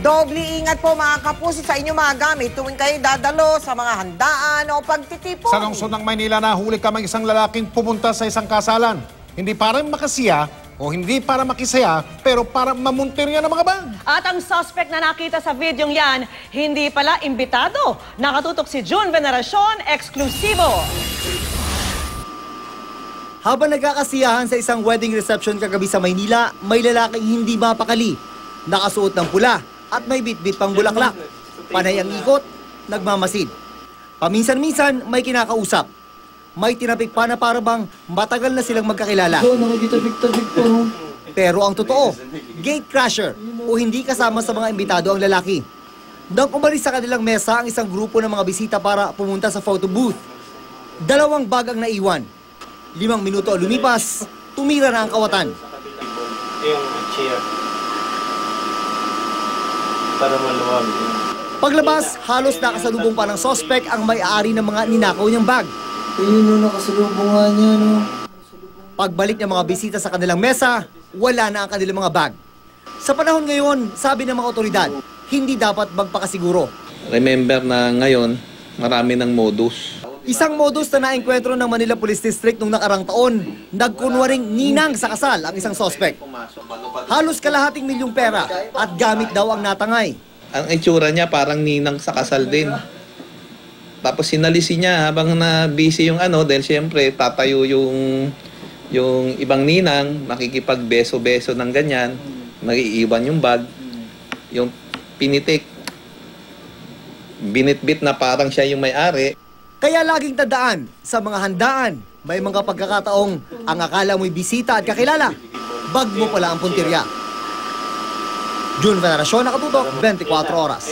Doble ingat po mga kapuso sa inyong mga gamit tuwing kayo dadalo sa mga handaan o pagtitipon. Sa lungsod ng Maynila, nahuli kamang isang lalaking pumunta sa isang kasalan. Hindi para makasiya o hindi para makisaya, pero para mamuntirya ng mga bag. At ang suspect na nakita sa videong yan, hindi pala imbitado. Nakatutok si June Veneracion, eksklusibo. Habang nagkakasiyahan sa isang wedding reception kagabi sa Maynila, may lalaking hindi mapakali. Nakasuot ng pula at may bitbit pang bulaklak. Panay ang ikot, nagmamasid. Paminsan-minsan may kinakausap. May tinapik pa na parabang matagal na silang magkakilala. Pero ang totoo, gate crasher o hindi kasama sa mga imbitado ang lalaki. Nang umalis sa kanilang mesa ang isang grupo ng mga bisita para pumunta sa photo booth, 2 bag ang naiwan. 5 minuto lumipas, tumira na ang kawatan. Yung chair. Para maluwag. Paglabas, halos nakasalubong pa ng sospek ang may-ari ng mga ninakaw niyang bag. Ayun, nakasalubong nga niya, no. Pagbalik ng mga bisita sa kanilang mesa, wala na ang kanilang mga bag. Sa panahon ngayon, sabi ng mga otoridad, hindi dapat magpakasiguro. Remember na ngayon, marami ng modus. Isang modus na naengkwentro ng Manila Police District nung nakarang taon, nagkunwaring ninang sa kasal ang isang sospek. Halos kalahating milyong pera at gamit daw ang natangay. Ang itsura niya parang ninang sa kasal din. Tapos sinalisi niya habang na busy yung dahil siyempre tatayo yung ibang ninang, makikipagbeso-beso ng ganyan, mag-iiwan yung bag, yung pinitik, binitbit na parang siya yung may-ari. Kaya laging tandaan, sa mga handaan, may mga pagkakataong ang akala mo'y bisita at kakilala, bag mo pala ang puntirya. June Veneracion, nakatutok, 24 oras.